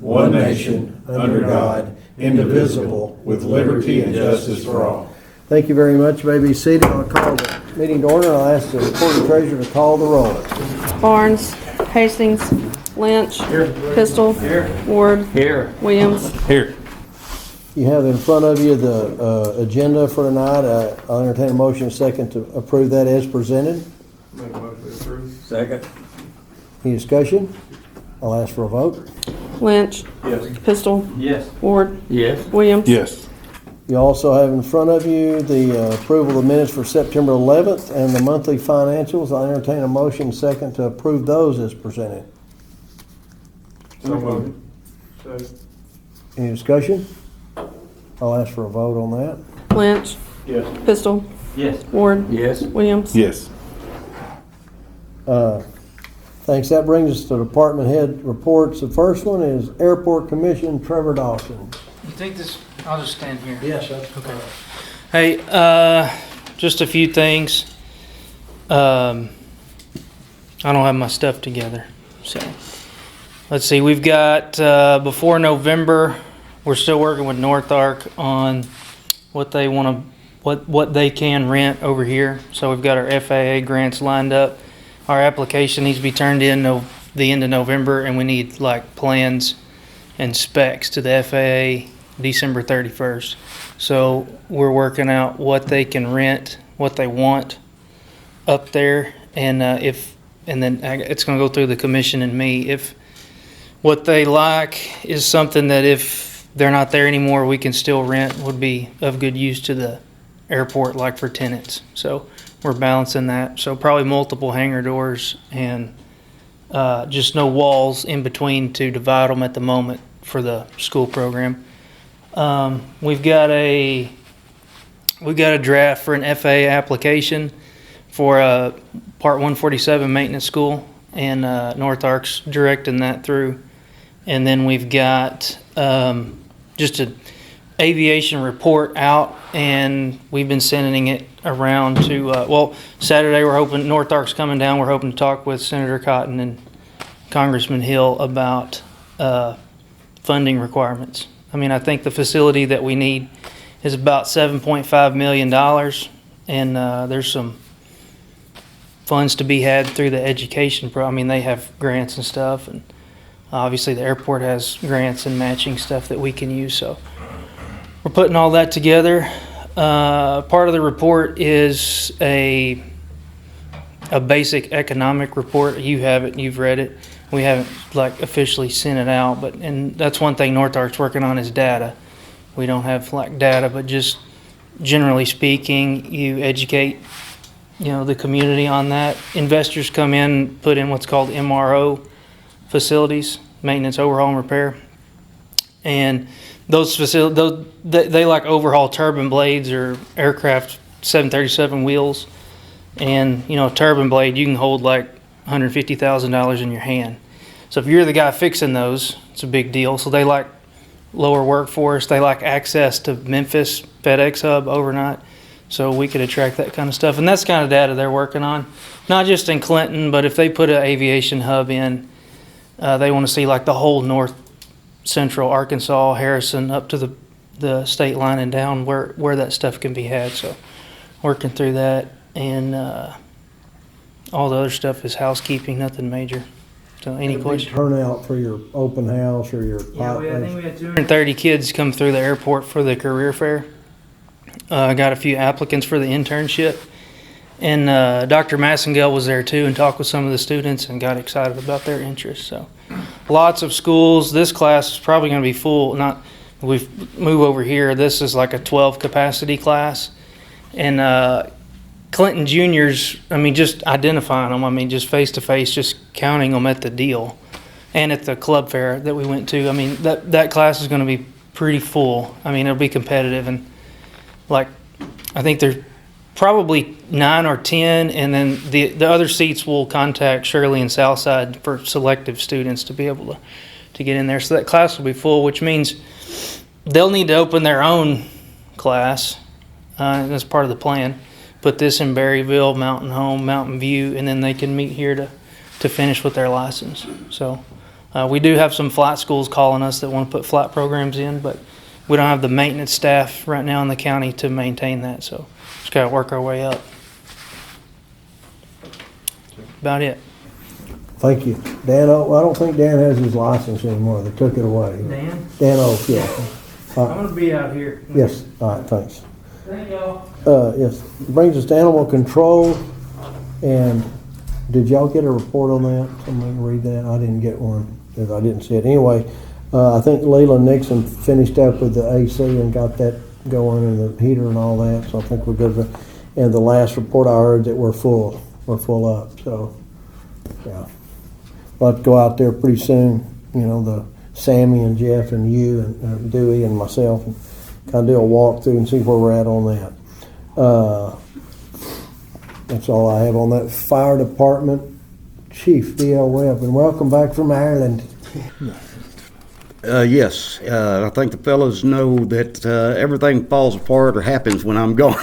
one nation, under God, indivisible, with liberty and justice for all. Thank you very much. You may be seated. I'll call the meeting to order. I'll ask the recording treasurer to call the roll. Barnes, Hastings, Lynch, here. Pistol, here. Ward, here. Williams, Here. You have in front of you the agenda for tonight. I'll entertain a motion second to approve that as presented. Make a motion to approve. Second. Any discussion? I'll ask for a vote. Lynch, Yes. Pistol, Yes. Ward, Yes. Williams. Yes. You also have in front of you the approval of the minutes for September 11th and the monthly financials. I'll entertain a motion second to approve those as presented. So moved. Second. Any discussion? I'll ask for a vote on that. Lynch, Yes. Pistol, Yes. Ward, Yes. Williams. Yes. Thanks. That brings us to department head reports. The first one is Airport Commission, Trevor Dawson. You think this? I'll just stand here. Yes, that's Okay. Hey, just a few things. I don't have my stuff together, so let's see. We've got before November. We're still working with North Arc on what they want to, what they can rent over here. So we've got our FAA grants lined up. Our application needs to be turned in the end of November, and we need like plans and specs to the FAA December 31st. So we're working out what they can rent, what they want up there, and then it's going to go through the commission and me. If what they like is something that if they're not there anymore, we can still rent, would be of good use to the airport, like for tenants. So we're balancing that. So probably multiple hangar doors and just no walls in between to divide them at the moment for the school program. We've got a draft for an FAA application for a Part 147 maintenance school, and North Arc's directing that through. And then we've got just an aviation report out, and we've been sending it around to, Saturday we're hoping, North Arc's coming down, we're hoping to talk with Senator Cotton and Congressman Hill about funding requirements. I mean, I think the facility that we need is about $7.5 million, and there's some funds to be had through the education I mean, they have grants and stuff, and obviously the airport has grants and matching stuff that we can use, so we're putting all that together. Part of the report is a basic economic report. You have it, you've read it. We haven't like officially sent it out, and that's one thing North Arc's working on is data. We don't have like data, but just generally speaking, you educate, the community on that. Investors come in, put in what's called MRO facilities, maintenance, overhaul, and repair, and those facilities, they like overhaul turbine blades or aircraft 737 wheels, and a turbine blade you can hold like $150,000 in your hand. So if you're the guy fixing those, it's a big deal. So they like lower workforce. They like access to Memphis FedEx hub overnight. So we could attract that kind of stuff. And that's kind of data they're working on. Not just in Clinton, but if they put an aviation hub in, they want to see like the whole north central Arkansas, Harrison, up to the state line and down where that stuff can be had. So working through that, and all the other stuff is housekeeping, nothing major. So any questions? Turnout for your open house or your Yeah, I think we had 230 kids come through the airport for the career fair. I got a few applicants for the internship, and Dr. Massengale was there too and talked with some of the students and got excited about their interest. So lots of schools. This class is probably going to be full. We move over here. This is like a 12 capacity class, and Clinton juniors, I mean, just identifying them, I mean, just face to face, just counting them at the deal and at the club fair that we went to. I mean, that class is going to be pretty full. I mean, it'll be competitive, and like, I think there's probably 9 or 10, and then the other seats will contact Shirley and Southside for selective students to be able to get in there. So that class will be full, which means they'll need to open their own class, and that's part of the plan. Put this in Berryville, Mountain Home, Mountain View, and then they can meet here to finish with their license. So We do have some flight schools calling us that want to put flight programs in, but we don't have the maintenance staff right now in the county to maintain that, so just gotta work our way up. About it. Thank you. Dan, I don't think Dan has his license anymore. They took it away. Dan? Dan Oak, yeah. I'm gonna be out here. Yes, all right, thanks. Thank y'all. Yes, brings us to animal control, and did y'all get a report on that? Somebody read that? I didn't get one, because I didn't see it. Anyway, I think Leland Nixon finished up with the AC and got that going, and the heater and all that, so I think we're good. And the last report I heard that we're full up, so, yeah. We'll have to go out there pretty soon, the Sammy and Jeff and you and Dewey and myself, and kind of do a walkthrough and see where we're at on that. That's all I have on that. Fire Department Chief D.L. Webb, and welcome back from Ireland. Yes, I think the fellows know that everything falls apart or happens when I'm gone.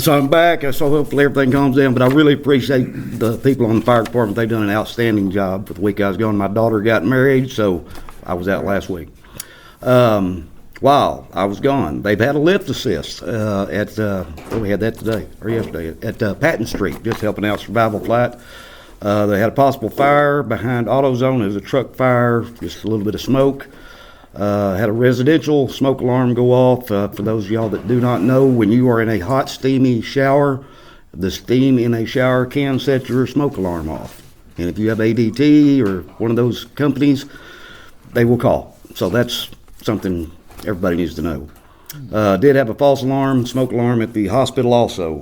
So I'm back, so hopefully everything calms down, but I really appreciate the people on the fire department. They've done an outstanding job for the week I was gone. My daughter got married, so I was out last week. While I was gone, they've had a lift assist we had that today, or yesterday, at Patton Street, just helping out survival flight. They had a possible fire behind AutoZone. It was a truck fire, just a little bit of smoke. Had a residential smoke alarm go off. For those of y'all that do not know, when you are in a hot, steamy shower, the steam in a shower can set your smoke alarm off. And if you have ADT or one of those companies, they will call. So that's something everybody needs to know. Did have a false alarm, smoke alarm at the hospital also.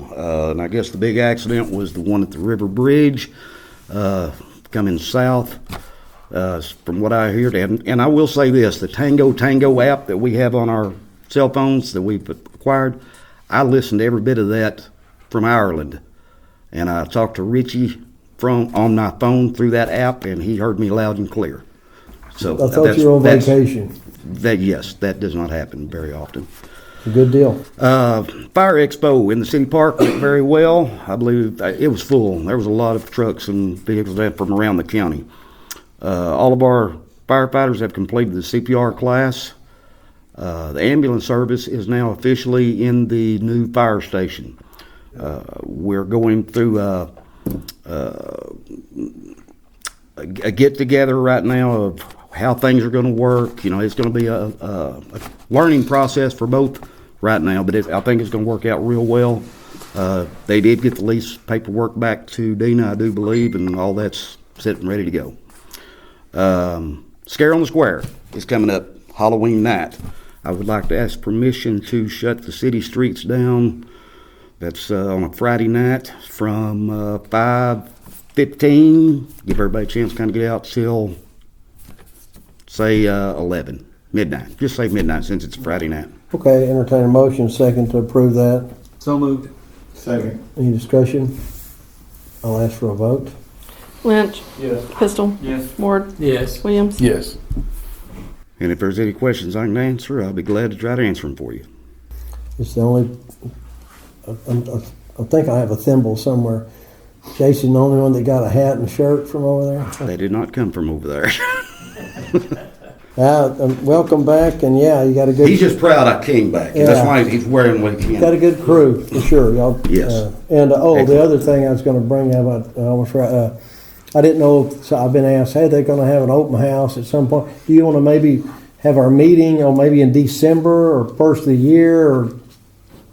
And I guess the big accident was the one at the River Bridge, coming south. From what I hear, and I will say this, the Tango app that we have on our cell phones that we've acquired, I listened to every bit of that from Ireland. And I talked to Richie on my phone through that app, and he heard me loud and clear. So I thought you were on vacation. Yes, that does not happen very often. Good deal. Fire Expo in the city park went very well. I believe it was full. There was a lot of trucks and vehicles from around the county. All of our firefighters have completed the CPR class. The ambulance service is now officially in the new fire station. We're going through a get-together right now of how things are going to work. It's going to be a learning process for both right now, but I think it's going to work out real well. They did get the lease paperwork back to Dina, I do believe, and all that's set and ready to go. Scare on the Square is coming up Halloween night. I would like to ask permission to shut the city streets down. That's on a Friday night from 5:15. Give everybody a chance to kind of get out till, say, 11, midnight. Just say midnight since it's a Friday night. Okay, entertain a motion, second to approve that. So moved. Second. Any discussion? I'll ask for a vote. Lynch. Yes. Pistol. Yes. Ward. Yes. Williams. Yes. And if there's any questions I can answer, I'll be glad to try to answer them for you. It's the only, I think I have a thimble somewhere. Jason, the only one that got a hat and shirt from over there? They did not come from over there. Welcome back, and yeah, you got a good... He's just proud I came back. Yeah. That's why he's wearing what he can. Got a good crew, for sure. Y'all, Yes. The other thing I was going to bring up, I almost I didn't know, so I've been asked, hey, they're going to have an open house at some point. Do you want to maybe have our meeting, or maybe in December or first of the year, or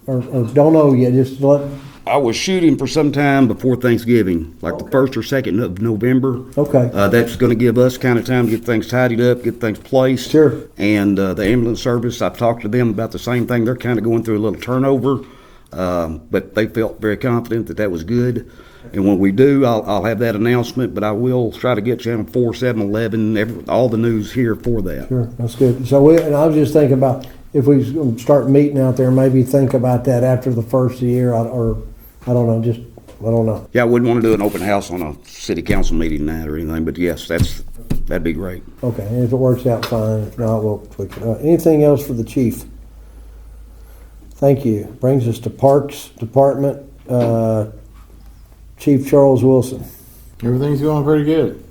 don't know yet? Just let. I was shooting for some time before Thanksgiving, like the 1st or 2nd of November. Okay. That's going to give us kind of time to get things tidied up, get things placed. Sure. And the ambulance service, I've talked to them about the same thing. They're kind of going through a little turnover, but they felt very confident that was good. And when we do, I'll have that announcement, but I will try to get Channel 4, 7, 11, all the news here for that. Sure, that's good. So and I was just thinking about if we start meeting out there, maybe think about that after the first of the year, or I don't know, I don't know. Yeah, I wouldn't want to do an open house on a city council meeting night or anything, but yes, that'd be great. Okay, and if it works out, fine. If not, we'll tweak it. Anything else for the chief? Thank you. Brings us to Parks Department. Chief Charles Wilson. Everything's going pretty good.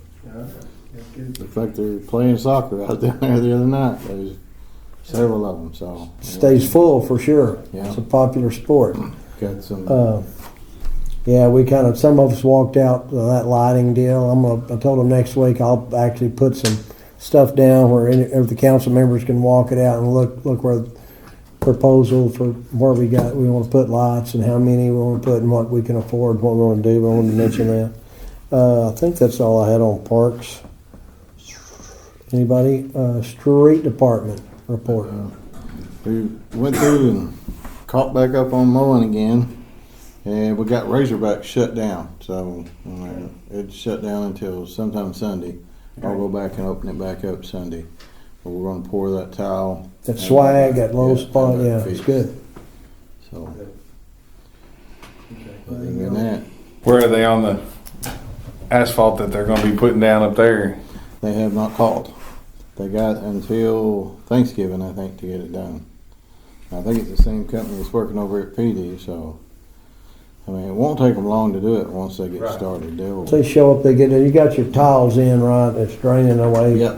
In fact, they're playing soccer out there the other night. There's several of them, so. Stays full for sure. Yeah. It's a popular sport. Got some, Yeah, we kind of, some of us walked out that lighting deal. I told them next week I'll actually put some stuff down where if the council members can walk it out and look where proposal for where we want to put lights and how many we want to put and what we can afford, what we want to do. We wanted to mention that. I think that's all I had on parks. Anybody? Street department report. we went through and caught back up on mowing again. And we got Razorback shut down, so it's shut down until sometime Sunday. I'll go back and open it back up Sunday. But we're gonna pour that tile. That swag, that low spot, and yeah, that it's fix. good. So, other than that, Where are they on the asphalt that they're gonna be putting down up there? they have not called. They got until Thanksgiving, I think, to get it done. I think it's the same company that's working over at PD, so, I mean, it won't take them long to do it once they get started. They'll, So they show up, they get it, you got your tiles in, right, it's draining away. yeah,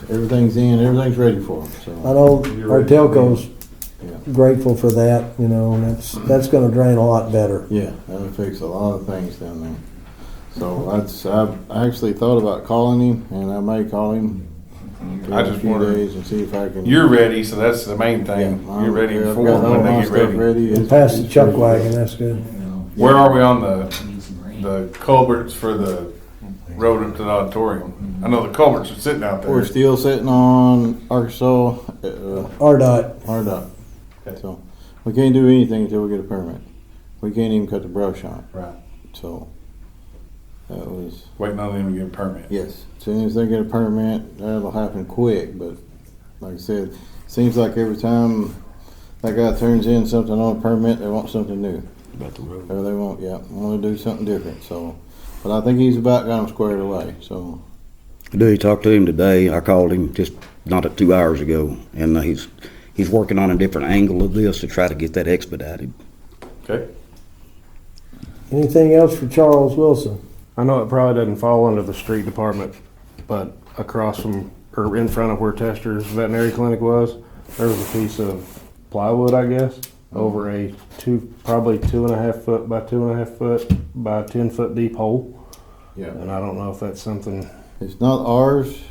everything's in, everything's ready for them, I so, know our telco's yeah. grateful for that, you know, and that's gonna drain a lot better. Yeah, that'll fix a lot of things down there. So I actually thought about calling him, and I may call him in I a just few wondered- days and see if I can. You're ready, so that's the main thing. Yeah, You're ready I've for got all when my they get stuff ready. It's- Pass the it's chuck ready. wagon, that's good. Where are we on the culverts for the road up to the auditorium? I know the culverts are sitting out We're there. still sitting on Arkansas, RDOT, RDOT. So we can't do anything until we get a permit. We can't even cut the brush on it. Right. So that was, Waiting on them to get a permit. yes, as soon as they get a permit, that'll happen quick. But like I said, seems like every time that guy turns in something on a permit, they want something new. About the road. Or they want to do something different. So, but I think he's about got them squared away. So, I do talk to him today. I called him just not 2 hours ago, and he's working on a different angle of this to try to get that expedited. Okay. anything else for Charles Wilson? I know it probably doesn't fall under the street department, but across from, or in front of where Tester's veterinary clinic was, there was a piece of plywood, I guess, over a probably 2.5 foot by 2.5 foot by 10 foot deep hole. yeah, And I don't know if that's something, it's not ours,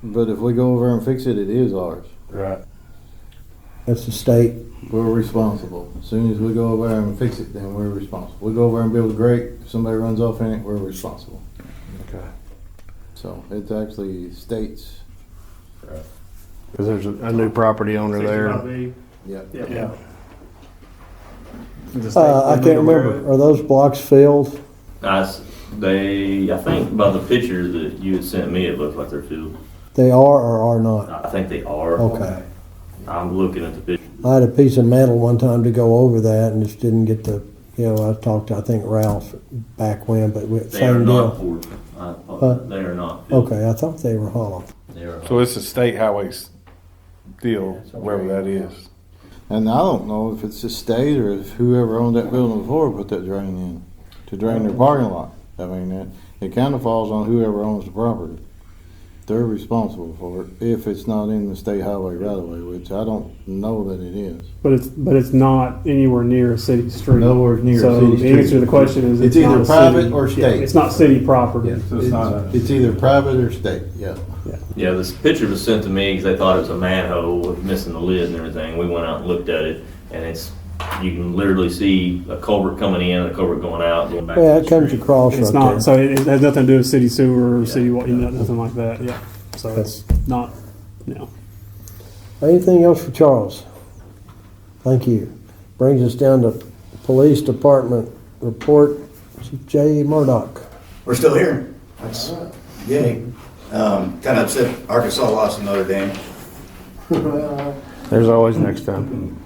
but if we go over and fix it, it is ours. right? That's the state. We're responsible. As soon as we go over there and fix it, then we're responsible. We go over and build a grate. If somebody runs off in it, we're responsible. Okay. So it's actually states. Because there's a new property owner there. Yep. Yeah. I can't remember, are those blocks filled? I think by the picture that you had sent me, it looked like they're filled. They are or are not? I think they are. Okay. I'm looking at the picture. I had a piece of metal one time to go over that and just didn't get the, I talked to, I think, Ralph back when, but They are same not deal. poured. They are not filled. Okay, I thought they were hollow. They are. So it's a state highway deal, wherever that is. And I don't know if it's the state or if whoever owned that building before put that drain in to drain their parking lot. I mean, it kind of falls on whoever owns the property. They're responsible for it if it's not in the state highway right of way, which I don't know that it is. But it's not anywhere near a city street. Nowhere near a So city the street. answer to the question is It's not either a private city- or yeah, state. it's not city property. It's either private or state, yeah. Yeah, this picture was sent to me because they thought it was a manhole with missing the lid and everything. We went out and looked at it, and you can literally see a culvert coming in and a culvert going out, going back. Yeah, to it the comes street. across It's right not. there. So it has nothing to do with city sewer or city water, nothing like that. Yeah. So it's not. No. Anything else for Charles? Thank you. Brings us down to Police Department report, Chief J. Murdock. We're still here. That's yay. Kind of upset Arkansas lost to Notre Dame. There's always next time.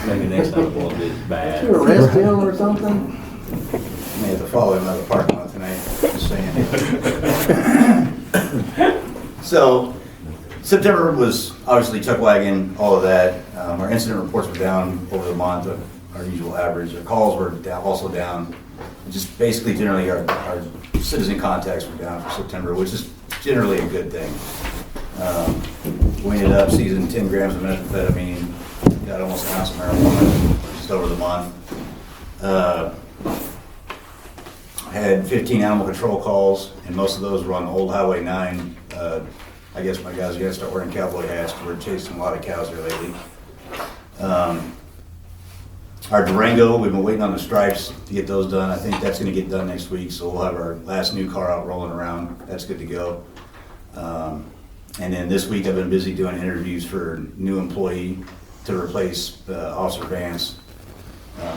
Maybe next time it won't be as bad. arrest him or something? May have to follow him out of the parking lot tonight. Just saying. So, September was obviously chuck wagon, all of that. Our incident reports were down over the month of our usual average. Our calls were also down. Just basically, generally, our citizen contacts were down for September, which is generally a good thing. We ended up seizing 10 grams of methamphetamine, got almost an ounce of marijuana just over the month. Had 15 animal control calls, and most of those were on Old Highway 9. I guess my guys are gonna start wearing cowboy hats because we're chasing a lot of cows here lately. Our Durango, we've been waiting on the stripes to get those done. I think that's gonna get done next week, so we'll have our last new car out rolling around. That's good to go. And then this week I've been busy doing interviews for new employee to replace Officer Vance.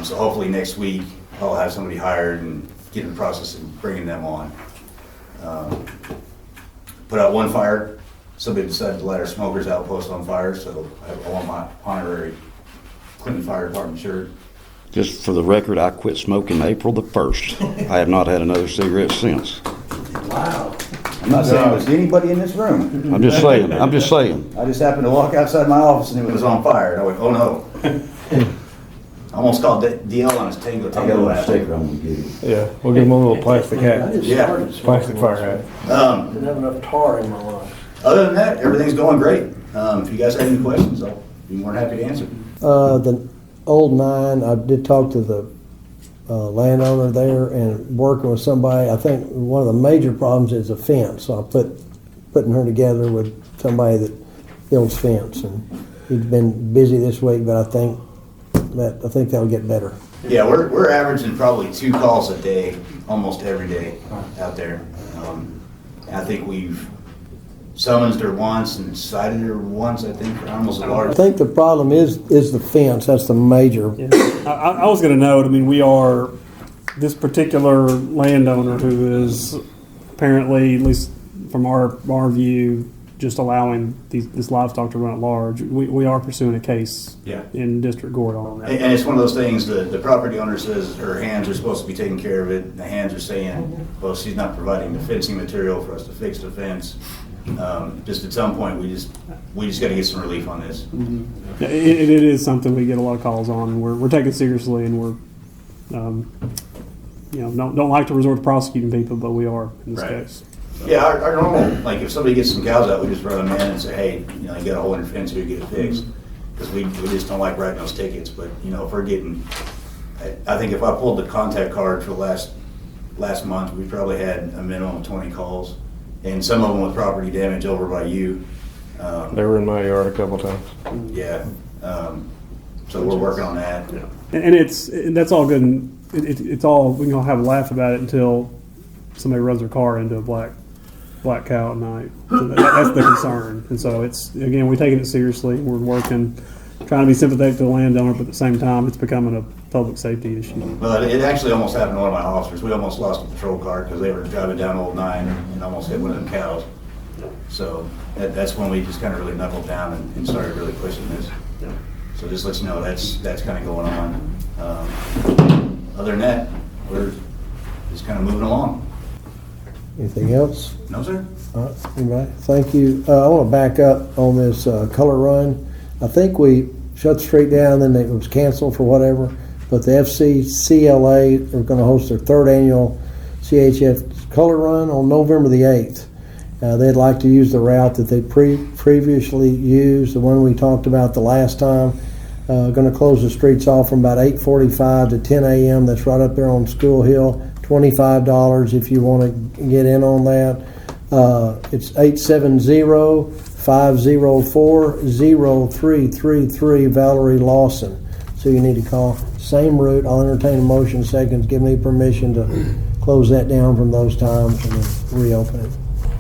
So hopefully next week I'll have somebody hired and get in the process of bringing them on. Put out one fire. Somebody decided to light our smokers outpost on fire, so I want my honorary Clinton Fire Department shirt. Just for the record, I quit smoking April the 1st. I have not had another cigarette since. Wow. I'm not saying it was anybody in this room. I'm just saying. I just happened to walk outside my office and it was on fire. And I went, oh no. I almost called DL on his tango. Yeah, we'll give him a little plastic hat. Yeah. Plastic fire hat. Didn't have enough tar in my life. Other than that, everything's going great. If you guys have any questions, I'll be more than happy to answer. The old 9, I did talk to the landowner there and working with somebody. I think one of the major problems is a fence. So I putting her together with somebody that builds fence, and he's been busy this week, but I think that'll get better. Yeah, we're averaging probably 2 calls a day, almost every day out there. I think we've summoned her once and cited her once, I think, for animals at large. I think the problem is the fence. That's the major. Yeah. I was going to note, I mean, we are, this particular landowner who is apparently, at least from our view, just allowing this livestock to run at large. We are pursuing a case in district court on that. And it's one of those things, the property owner says her hands are supposed to be taking care of it. And the hands are saying, well, she's not providing the fencing material for us to fix the fence. Just at some point, we just got to get some relief on this. Mm-hmm. It is something we get a lot of calls on, and we're taking it seriously, and we're don't like to resort to prosecuting people, but we are in this case. Yeah, our normal, like if somebody gets some cows out, we just run them in and say, hey, you got a hole in your fence here, get it fixed. Because we just don't like writing those tickets. But if we're getting, I think if I pulled the contact card for last month, we probably had a minimum of 20 calls. And some of them with property damage over by you. They were in my yard a couple times. Yeah. So we're working on that. Yeah. And that's all good. And it's all, we can all have a laugh about it until somebody runs their car into a black cow at night. So that's the concern. And so it's, again, we're taking it seriously. We're working, trying to be sympathetic to the landowner, but at the same time, it's becoming a public safety issue. Well, it actually almost happened to one of my officers. We almost lost a patrol car because they were driving down Old 9 and almost hit one of them cows. So that's when we just kind of really knuckled down and started really pushing this. So just let you know that's kind of going on. Other than that, we're just kind of moving along. Anything else? No, sir. All right, anybody? Thank you. I want to back up on this color run. I think we shut the street down, then it was canceled for whatever. But the FCCLA are going to host their 3rd annual CHF color run on November the 8th. They'd like to use the route that they previously used, the one we talked about the last time. Going to close the streets off from about 8:45 to 10 a.m. That's right up there on School Hill. $25 if you want to get in on that. It's 870-504-0333 Valerie Lawson. So you need to call. Same route. I'll entertain a motion in seconds. Give me permission to close that down from those times and then reopen it.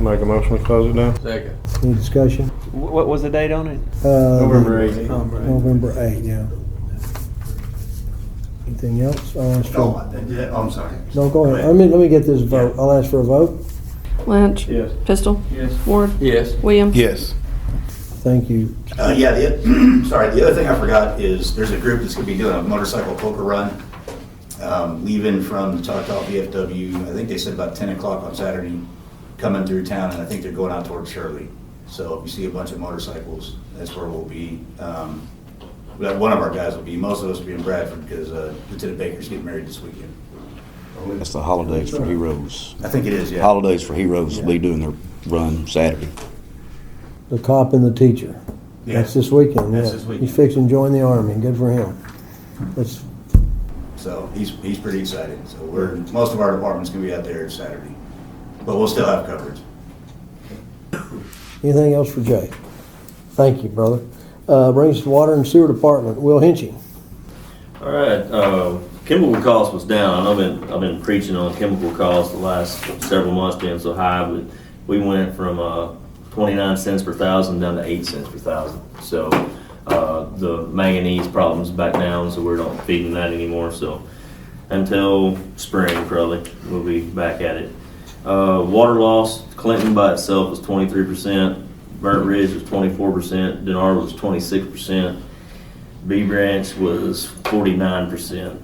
Make a motion to close it down. Second. Any discussion? What was the date on it? November 8th. November 8th, yeah. Anything else? I'm sorry. No, go ahead. Let me get this vote. I'll ask for a vote. Lynch. Yes. Pistol. Yes. Ward. Yes. Williams. Yes. Thank you. The other thing I forgot is there's a group that's going to be doing a motorcycle poker run, leaving from the Choctaw VFW. I think they said about 10 o'clock on Saturday, coming through town, and I think they're going out towards Shirley. So if you see a bunch of motorcycles, that's where we'll be. One of our guys will be. Most of us will be in Bradford because Lieutenant Baker's getting married this weekend. That's the holidays for heroes. I think it is, yeah. Holidays for heroes will be doing their run Saturday. The cop and the teacher. Yeah. That's this weekend, That's yeah. this weekend. He's fixing to join the Army, good for him. That's, So he's pretty excited. So most of our department's gonna be out there Saturday, but we'll still have coverage. anything else for Jay? Thank you, brother. Brings us to Water and Sewer Department, Will Hinchey. All right, chemical cost was down. I've been preaching on chemical costs the last several months being so high, but we went from 29 cents per thousand down to 8 cents per thousand. So the manganese problem's back down, so we're not feeding that anymore. So until spring, probably we'll be back at it. Water loss, Clinton by itself was 23%. Burnt Ridge was 24%. Denard was 26%. B Branch was 49%.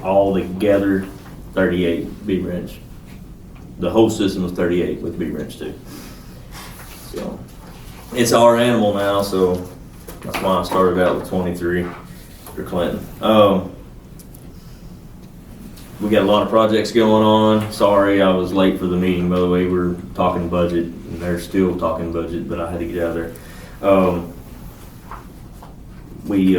All together, 38 B Branch. The whole system was 38 with B Branch too. So it's our animal now, so that's why I started out with 23 for Clinton. We got a lot of projects going on. Sorry, I was late for the meeting, by the way. We're talking budget, and they're still talking budget, but I had to get out of there. We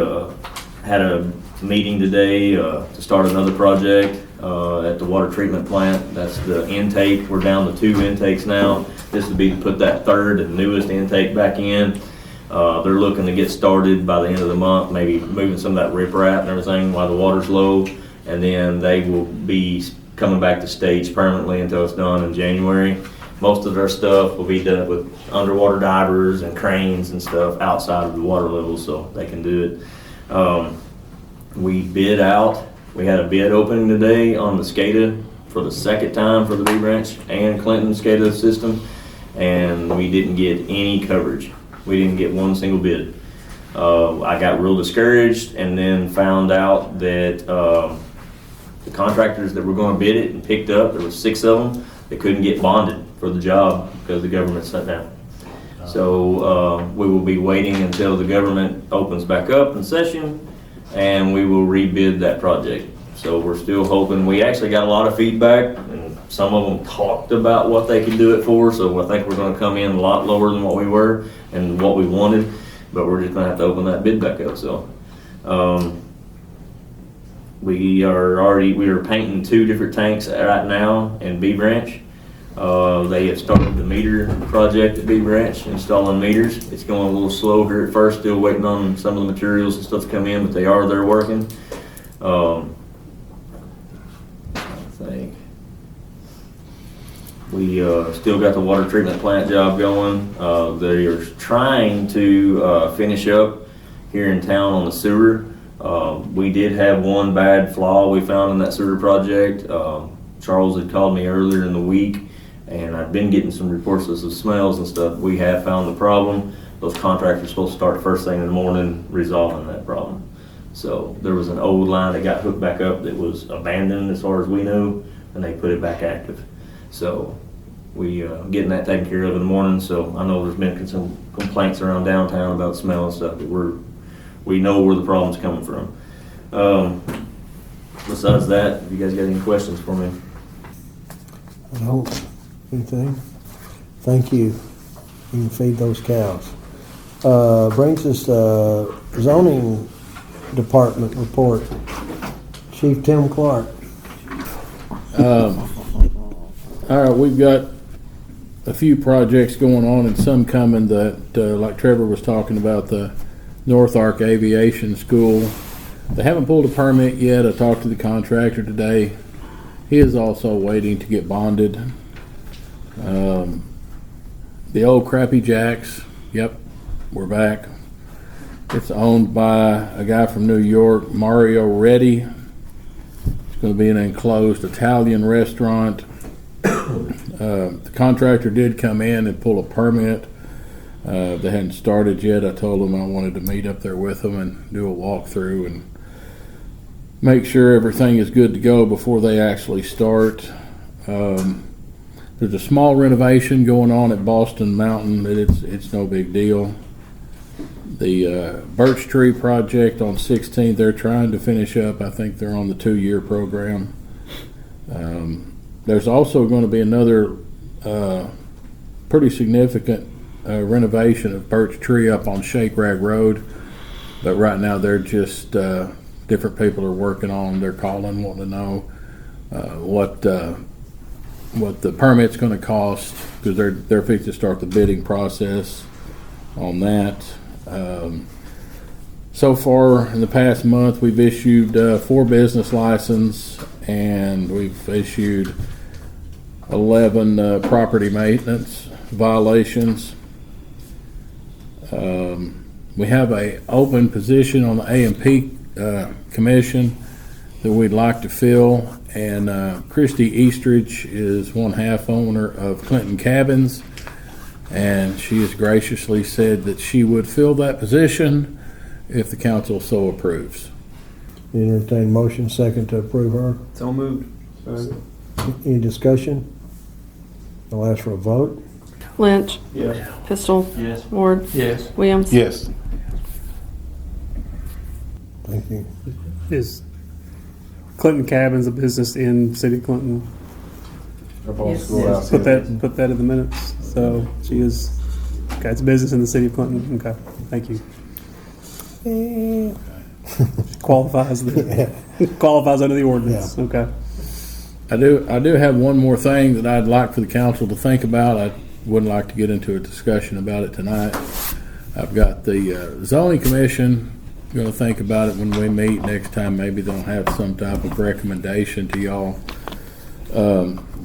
had a meeting today to start another project at the water treatment plant. That's the intake. We're down to 2 intakes now. This would be to put that third and newest intake back in. They're looking to get started by the end of the month, maybe moving some of that riprap and everything while the water's low. And then they will be coming back to stage permanently until it's done in January. Most of their stuff will be done with underwater divers and cranes and stuff outside of the water level, so they can do it. We bid out. We had a bid opening today on the SCADA for the second time for the B Branch and Clinton SCADA system, and we didn't get any coverage. We didn't get one single bid. I got real discouraged and then found out that the contractors that were going to bid it and picked up, there were 6 of them, they couldn't get bonded for the job because the government shut down. So we will be waiting until the government opens back up in session, and we will rebid that project. So we're still hoping. We actually got a lot of feedback, and some of them talked about what they could do it for, so I think we're going to come in a lot lower than what we were and what we wanted, but we're just going to have to open that bid back up. So we are painting 2 different tanks right now in B Branch. They have started the meter project at B Branch, installing meters. It's going a little slow here at first, still waiting on some of the materials and stuff to come in, but they're working. I think we still got the water treatment plant job going. They are trying to finish up here in town on the sewer. We did have one bad flaw we found in that sewer project. Charles had called me earlier in the week, and I've been getting some reports of some smells and stuff. We have found the problem. Those contractors are supposed to start first thing in the morning resolving that problem. So there was an old line that got hooked back up that was abandoned as far as we know, and they put it back active. So we getting that taken care of in the morning. So I know there's been some complaints around downtown about smell and stuff, but we know where the problem's coming from. Besides that, have you guys got any questions for me? I don't, anything? Thank you. You can feed those cows. Brings us zoning department report. Chief Tim Clark. All right, we've got a few projects going on and some coming that, like Trevor was talking about, the North Ark Aviation School. They haven't pulled a permit yet. I talked to the contractor today. He is also waiting to get bonded. The old Crappy Jacks, yep, we're back. It's owned by a guy from New York, Mario Reddy. It's going to be an enclosed Italian restaurant. The contractor did come in and pull a permit. They hadn't started yet. I told them I wanted to meet up there with them and do a walkthrough and make sure everything is good to go before they actually start. There's a small renovation going on at Boston Mountain, but it's no big deal. The Birch Tree project on 16th, they're trying to finish up. I think they're on the 2-year program. There's also going to be another pretty significant renovation of Birch Tree up on Shake Rag Road, but right now they're just different people are working on. They're calling, wanting to know what the permit's going to cost, because they're fixing to start the bidding process on that. So far in the past month, we've issued 4 business licenses, and we've issued 11 property maintenance violations. We have a open position on the A&P commission that we'd like to fill, and Christy Eastridge is one half owner of Clinton Cabins, and she has graciously said that she would fill that position if the council so approves. Entertain motion second to approve her. So moved. Any discussion? I'll ask for a vote. Lynch, Yes. Pistol, Yes. Ward, Yes. Williams. Yes. Thank you. Is Clinton Cabins a business in City of Clinton? Up on Yes. schoolhouse. Put that in the minutes. So she is, okay, it's a business in the City of Clinton. Okay, thank you. Qualifies qualifies under the ordinance. Yeah. Okay. I do have one more thing that I'd like for the council to think about. I wouldn't like to get into a discussion about it tonight. I've got the zoning commission going to think about it when we meet next time. Maybe they'll have some type of recommendation to y'all.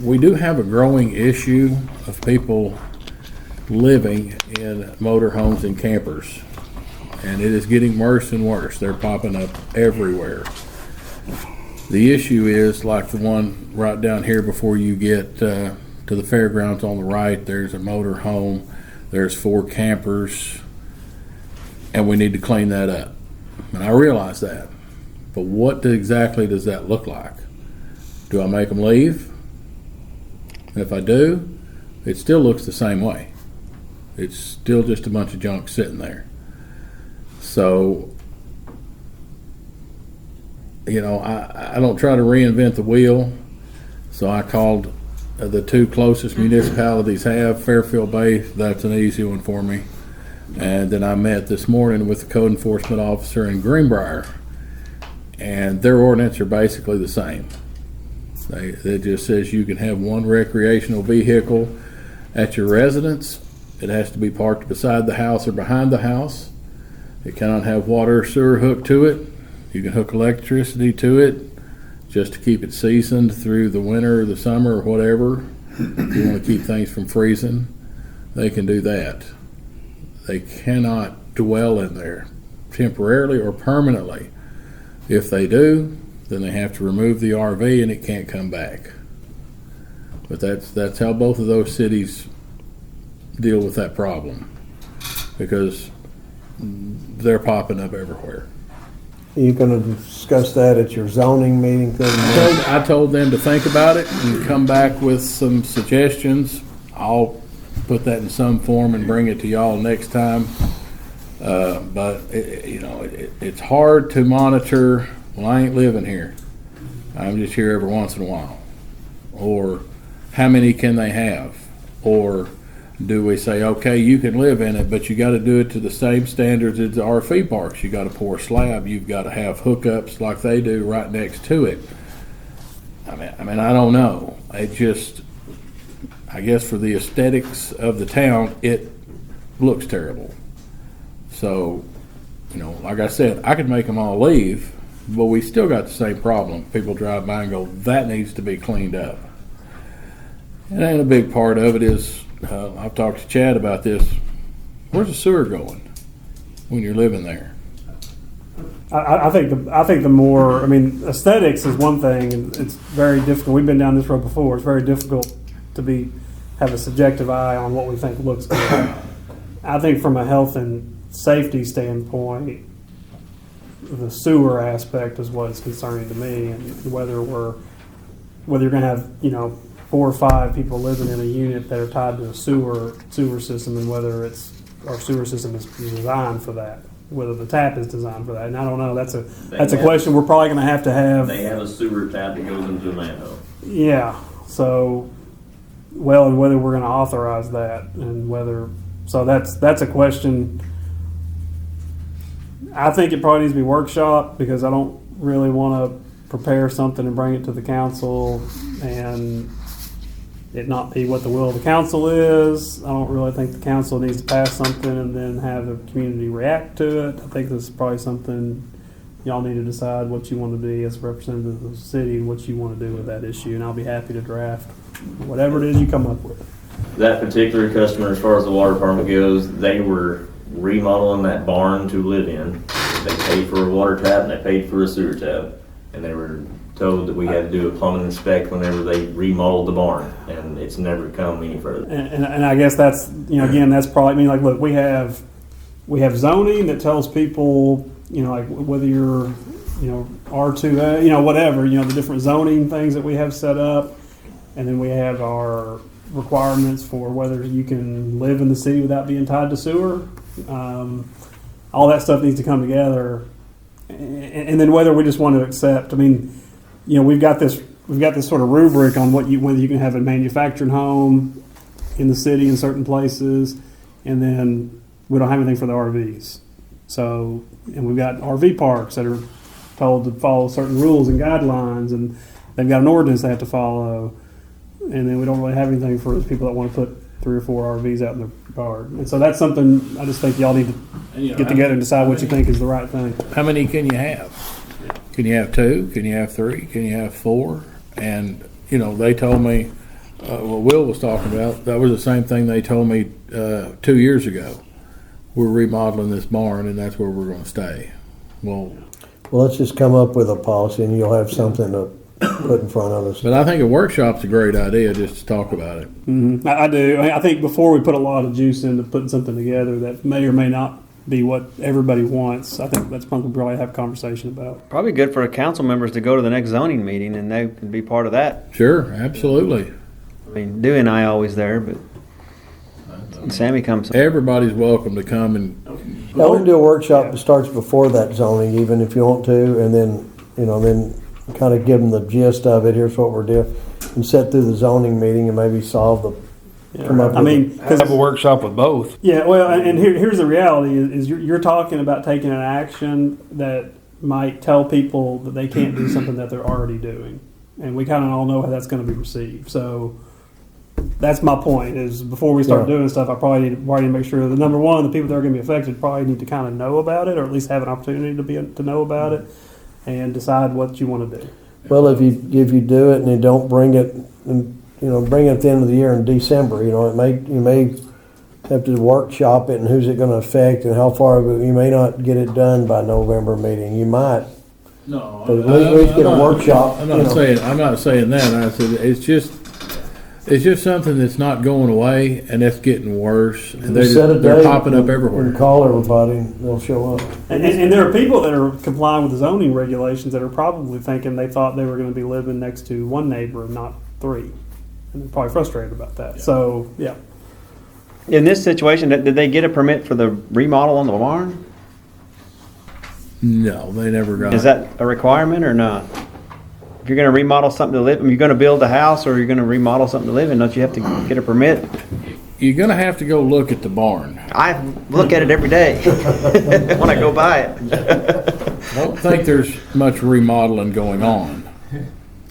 We do have a growing issue of people living in motorhomes and campers, and it is getting worse and worse. They're popping up everywhere. The issue is like the one right down here before you get to the fairgrounds on the right. There's a motor home, there's 4 campers, and we need to clean that up. And I realize that, but what exactly does that look like? Do I make them leave? And if I do, it still looks the same way. It's still just a bunch of junk sitting there. So, you know, I don't try to reinvent the wheel. So I called the 2 closest municipalities have, Fairfield Bay, that's an easy one for me. And then I met this morning with the code enforcement officer in Greenbrier, and their ordinance are basically the same. It just says you can have 1 recreational vehicle at your residence. It has to be parked beside the house or behind the house. It cannot have water or sewer hooked to it. You can hook electricity to it just to keep it seasoned through the winter or the summer or whatever. If you want to keep things from freezing, they can do that. They cannot dwell in there temporarily or permanently. If they do, then they have to remove the RV and it can't come back. But that's how both of those cities deal with that problem, because they're popping up everywhere. You gonna discuss that at your zoning meeting thing? I told them to think about it and come back with some suggestions. I'll put that in some form and bring it to y'all next time. But it's hard to monitor. Well, I ain't living here. I'm just here every once in a while. Or how many can they have? Or do we say, okay, you can live in it, but you got to do it to the same standards as the RV parks. You got to pour a slab. You've got to have hookups like they do right next to it. I mean, I don't know. It just, I guess for the aesthetics of the town, it looks terrible. So, like I said, I could make them all leave, but we still got the same problem. People drive by and go, that needs to be cleaned up. And a big part of it is, I've talked to Chad about this, where's the sewer going when you're living there? I think the more, aesthetics is one thing, and it's very difficult. We've been down this road before. It's very difficult to have a subjective eye on what we think looks good. I think from a health and safety standpoint, the sewer aspect is what's concerning to me, and whether you're going to have 4 or 5 people living in a unit that are tied to a sewer system, and whether our sewer system is designed for that, whether the tap is designed for that. And I don't know. That's a question we're probably going to have. They have a sewer tap that goes into a manhole. Yeah, so, well, and whether we're gonna authorize that and whether, so that's a question. I think it probably needs to be workshop because I don't really wanna prepare something and bring it to the council and it not be what the will of the council is. I don't really think the council needs to pass something and then have the community react to it. I think this is probably something y'all need to decide what you want to be as representative of the city and what you want to do with that issue. And I'll be happy to draft whatever it is you come up with. That particular customer, as far as the water department goes, they were remodeling that barn to live in. They paid for a water tap and they paid for a sewer tap. And they were told that we had to do a plumbing inspect whenever they remodeled the barn, and it's never come any further. And I guess that's, again, that's probably, I mean, like, look, we have zoning that tells people, like whether you're, R2A, whatever, the different zoning things that we have set up. And then we have our requirements for whether you can live in the city without being tied to sewer. All that stuff needs to come together. And then whether we just want to accept, I mean, we've got this sort of rubric on whether you can have a manufactured home in the city in certain places, and then we don't have anything for the RVs. So, and we've got RV parks that are told to follow certain rules and guidelines, and they've got an ordinance they have to follow, and then we don't really have anything for the people that want to put 3 or 4 RVs out in their yard. And so that's something I just think y'all need to get together and decide what you think is the right thing. How many can you have? Can you have 2? Can you have 3? Can you have 4? And, they told me, what Will was talking about, that was the same thing they told me 2 years ago. We're remodeling this barn and that's where we're going to stay. Well, let's just come up with a policy and you'll have something to put in front of us. But I think a workshop's a great idea just to talk about it. Mm-hmm. I do. I think before we put a lot of juice into putting something together that may or may not be what everybody wants, I think that's something we probably have a conversation about. Probably good for the council members to go to the next zoning meeting and they can be part of that. Sure, absolutely. I mean, Dewey and I always there, but Sammy comes. Everybody's welcome to come and. Yeah, we can do a workshop that starts before that zoning, even if you want to, and then, then kind of give them the gist of it. Here's what we're doing, and set through the zoning meeting and maybe solve the. Come up with have a workshop with both. Yeah, well, and here's the reality: is you're talking about taking an action that might tell people that they can't do something that they're already doing, and we kind of all know how that's going to be received. So that's my point: is before we start doing stuff, I probably need to make sure that number one, the people that are going to be affected probably need to kind of know about it, or at least have an opportunity to know about it, and decide what you want to do. Well, if you do it and you don't bring it, bring it at the end of the year in December, you may have to workshop it and who's it going to affect and how far of it. You may not get it done by November meeting. You might. No, but at least get a workshop. I'm not saying that. I said it's just something that's not going away and it's getting worse. And they're popping up everywhere. And call everybody, and they'll show up. And there are people that are complying with the zoning regulations that are probably thinking they thought they were going to be living next to one neighbor and not 3. And they're probably frustrated about that. Yeah. So, yeah. In this situation, did they get a permit for the remodel on the barn? No, they never got it. Is that a requirement or not? If you're going to remodel something to live in, you're going to build a house or you're going to remodel something to live in, don't you have to get a permit? You're going to have to go look at the barn. I look at it every day when I go by it. I don't think there's much remodeling going on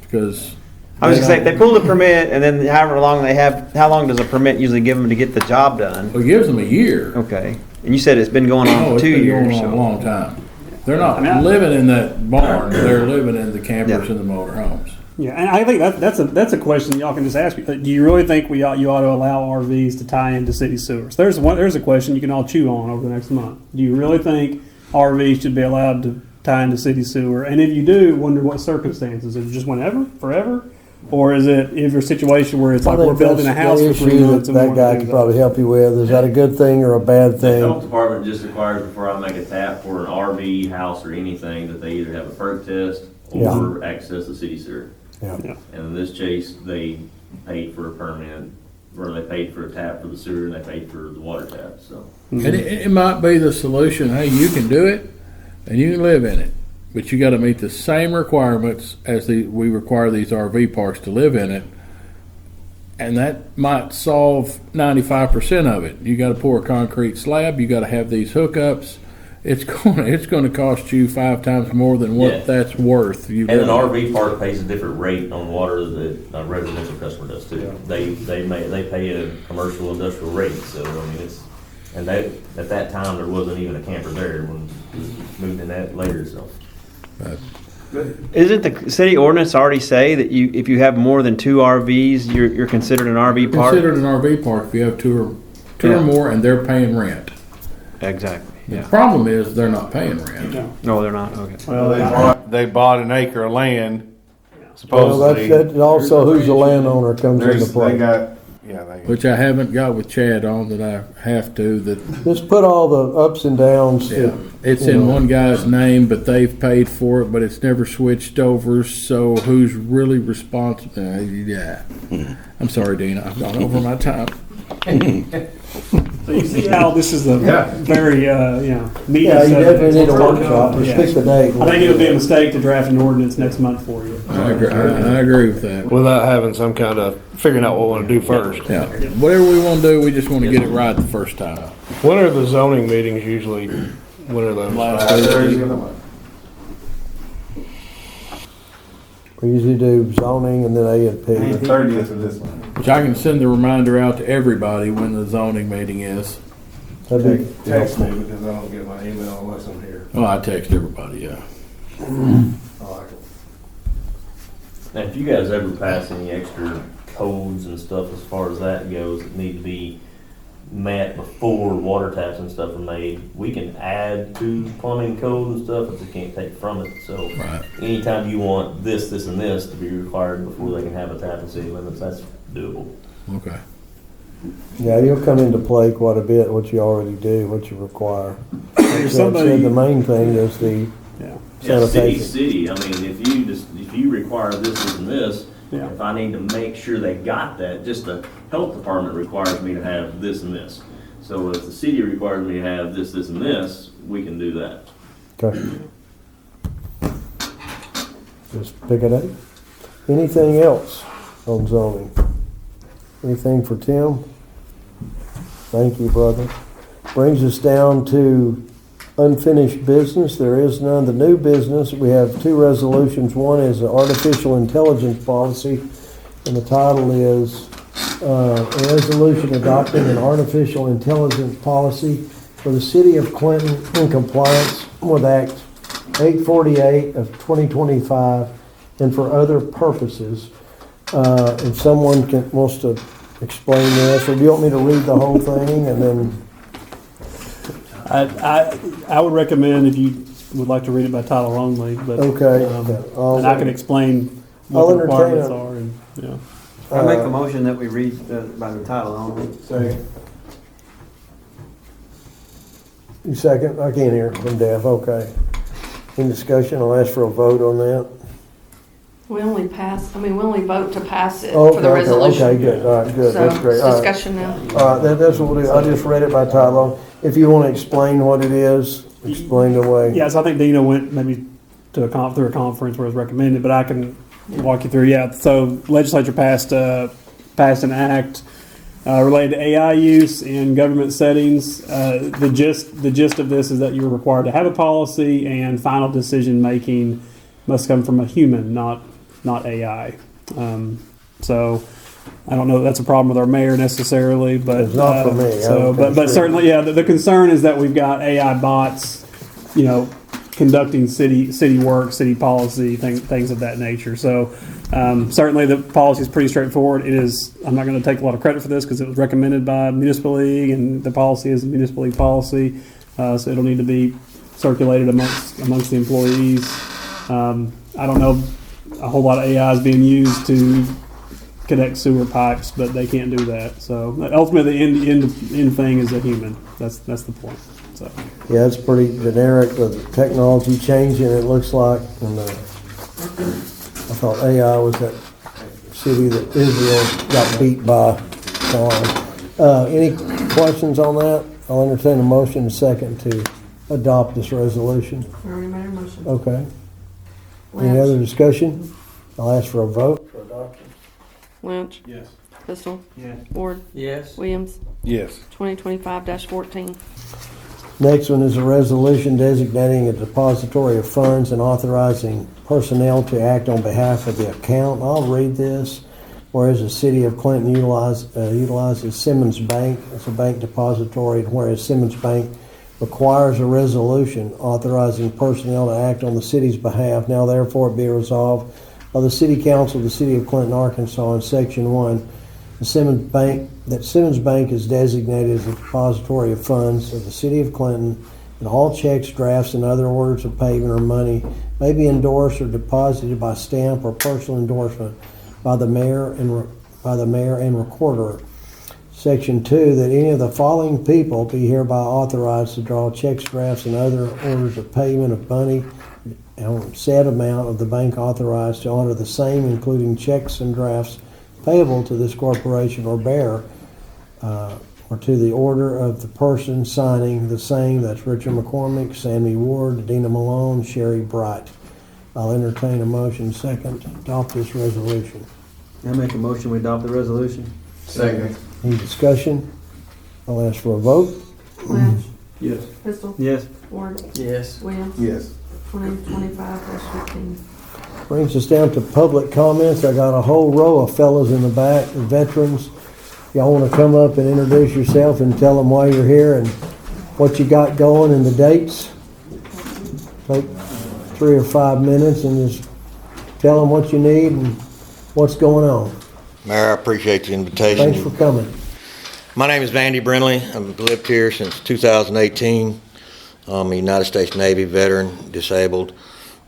because... I was going to say, they pull the permit, and then however long they have, how long does a permit usually give them to get the job done? Well, it gives them a year. Okay. And you said it's been going on for 2 years. It's been going on a long time. They're not living in that barn. They're living in the campers and the motorhomes. Yeah, and I think that's a question y'all can just ask. Do you really think you ought to allow RVs to tie into city sewers? There's a question you can all chew on over the next month. Do you really think RVs should be allowed to tie into city sewer? And if you do, under what circumstances? Is it just whenever, forever? Or is it if you're a situation where it's like we're building a house for 3 months? That guy could probably help you with. Is that a good thing or a bad thing? The health department just requires before I make a tap for an RV, house, or anything that they either have a perk test or access the city sewer. Yeah. And in this case, they paid for a permit, or they paid for a tap for the sewer, and they paid for the water tap. So, and it might be the solution. Hey, you can do it, and you can live in it. but you gotta meet the same requirements as we require these RV parks to live in it. And that might solve 95% of it. You gotta pour a concrete slab, you gotta have these hookups. It's gonna cost you 5 times more than what Yeah. that's worth. And an RV park pays a different rate on water that a residential customer does too. They pay a commercial industrial rate, so I mean and at that time there wasn't even a camper there when we moved in that later, so. Isn't the city ordinance already say that if you have more than 2 RVs, you're considered an RV park? Considered an RV park if you have two or more and they're paying rent. Exactly. The problem is they're not paying rent. No, they're not. Okay. Well, They bought an acre of land, Well, supposedly. that's also who's the landowner comes into play. Which I haven't got with Chad on that I have to. Just put all the ups and downs. Yeah, it's in one guy's name, but they've paid for it, but it's never switched over. So who's really responsible? Yeah, I'm sorry, Dina. I've gone over my time. So you see how this is a very, meaty Yeah, you subject. definitely need a workshop. Just pick the date. I think it would be a mistake to draft an ordinance next month for you. I agree with that. Without having some kind of figuring out what we want to do first. Yeah, whatever we want to do, we just want to get it right the first time. When are the zoning meetings usually? When are those? Last Thursday. We usually do zoning and then A and P. 30th of this month. Which I can send the reminder out to everybody when the zoning meeting is. That'd be Text me because I don't get my email unless I'm here. Oh, I text everybody. Yeah. I like it. Now, if you guys ever pass any extra codes and stuff as far as that goes that need to be met before water taps and stuff are made, we can add to plumbing code and stuff, but they can't take from it. So Right. anytime you want this, and this to be required before they can have a tap in city limits, that's doable. Okay. Yeah, you'll come into play quite a bit, what you already do, what you require. If somebody, The main thing is the yeah, Yeah, sanitation. city. I mean, if you require this, and this, Yeah. if I need to make sure they got that, just the health department requires me to have this and this. So if the city requires me to have this, and this, we can do that. Okay. Just pick a date. Anything else on zoning? Anything for Tim? Thank you, brother. Brings us down to unfinished business. There is none. The new business, we have 2 resolutions. One is the artificial intelligence policy, and the title is a resolution adopting an artificial intelligence policy for the city of Clinton in compliance with Act 848 of 2025 and for other purposes. If someone wants to explain this, or do you want me to read the whole thing and then? I would recommend if you would like to read it by title only, but Okay. and I can explain I'll what the entertain requirements it. are. And I make a motion that we read by the title only. You second? I can't hear from deaf. Okay. In discussion, I'll ask for a vote on that. We only vote to pass it Okay, for the resolution. Okay, good. All right, good. So That's great. it's All right. discussion now. All right, that's what we'll do. I just read it by title only. If you want to explain what it is, explain the way. yes, I think Dina went maybe to through a conference where it was recommended, but I can walk you through. Yeah, so legislature passed an act related to AI use in government settings. The gist of this is that you're required to have a policy, and final decision making must come from a human, not AI. So I don't know if that's a problem with our mayor necessarily, but It's not for me. So, but certainly, yeah, the concern is that we've got AI bots, conducting city work, city policy, things of that nature. So certainly the policy is pretty straightforward. It is. I'm not going to take a lot of credit for this because it was recommended by Municipal League, and the policy is a Municipal League policy, so it'll need to be circulated amongst the employees. I don't know a whole lot of AI is being used to connect sewer pipes, but they can't do that. So ultimately, the end thing is a human. That's the point. So. Yeah, it's pretty generic with the technology changing, it looks like. And I thought AI was that city that Israel got beat by. Any questions on that? I'll entertain a motion second to adopt this resolution. We already made a motion. Okay. Any other discussion? I'll ask for a vote for adoption. Lynch. Yes. Pistol. Yes. Ward. Yes. Williams. Yes. 2025-14. Next one is a resolution designating a depository of funds and authorizing personnel to act on behalf of the account. I'll read this. Whereas the city of Clinton utilizes Simmons Bank as a bank depository, and whereas Simmons Bank requires a resolution authorizing personnel to act on the city's behalf, now therefore be resolved by the City Council of the City of Clinton, Arkansas, in Section 1, that Simmons Bank is designated as a depository of funds of the City of Clinton, and all checks, drafts, and other orders of payment or money may be endorsed or deposited by stamp or personal endorsement by the mayor and recorder. Section 2, that any of the following people be hereby authorized to draw checks, drafts, and other orders of payment of money on said amount of the bank authorized to honor the same, including checks and drafts payable to this corporation or bearer, or to the order of the person signing the same. That's Richard McCormac, Sammy Ward, Dina Malone, Sherry Bright. I'll entertain a motion second to adopt this resolution. I make a motion we adopt the resolution. Second. Any discussion? I'll ask for a vote. Lynch. Yes. Pistol. Yes. Ward. Yes. Williams. Yes. 2025-15. Brings us down to public comments. I got a whole row of fellows in the back, the veterans. Y'all want to come up and introduce yourself and tell them why you're here and what you got going and the dates? Take 3 or 5 minutes and just tell them what you need and what's going on. Mayor, I appreciate the invitation. Thanks for coming. My name is Vandy Brinley. I've lived here since 2018. I'm a United States Navy veteran, disabled.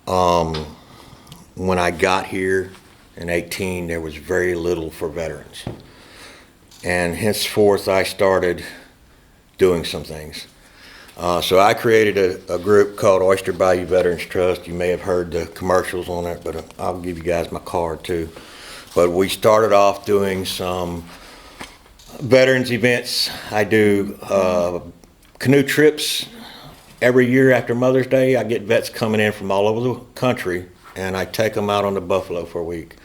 When I got here in 18, there was very little for veterans. And henceforth, I started doing some things. So I created a group called Oyster Bayou Veterans Trust. You may have heard the commercials on it, but I'll give you guys my card too. But we started off doing some veterans events. I do canoe trips every year after Mother's Day. I get vets coming in from all over the country, and I take them out on the Buffalo for a week.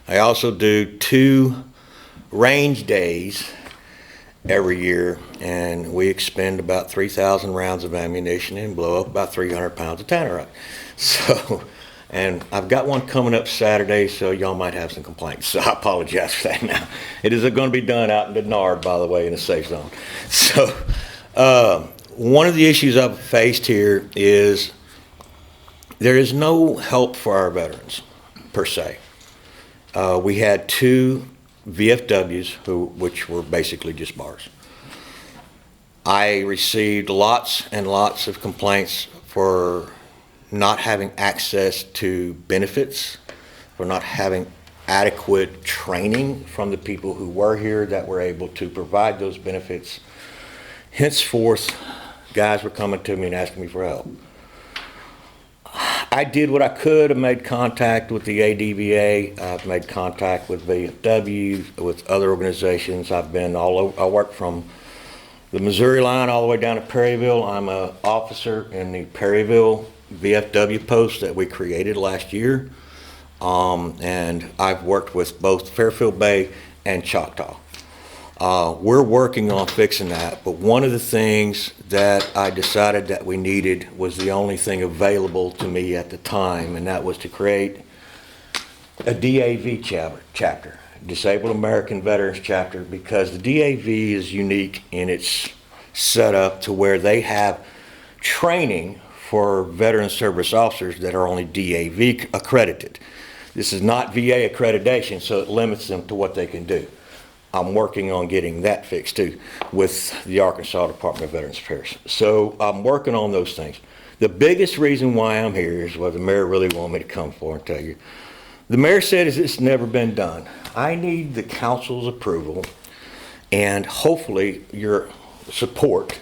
I also do 2 range days every year, and we expend about 3,000 rounds of ammunition and blow up about 300 pounds of tannerite. So, and I've got one coming up Saturday, so y'all might have some complaints. So I apologize for that now. It is going to be done out in Denard, by the way, in a safe zone. So one of the issues I've faced here is there is no help for our veterans, per se. We had 2 VFWs, which were basically just bars. I received lots and lots of complaints for not having access to benefits, for not having adequate training from the people who were here that were able to provide those benefits. Henceforth, guys were coming to me and asking me for help. I did what I could. I made contact with the ADVA. I've made contact with VFW, with other organizations. I've been all over. I work from the Missouri line all the way down to Perryville. I'm an officer in the Perryville VFW post that we created last year. And I've worked with both Fairfield Bay and Choctaw. We're working on fixing that, but one of the things that I decided that we needed was the only thing available to me at the time, and that was to create a DAV chapter, Disabled American Veterans Chapter, because the DAV is unique in its setup to where they have training for veteran service officers that are only DAV accredited. This is not VA accreditation, so it limits them to what they can do. I'm working on getting that fixed too with the Arkansas Department of Veterans Affairs. So I'm working on those things. The biggest reason why I'm here is what the mayor really wanted me to come for and tell you. The mayor said it's never been done. I need the council's approval and hopefully your support,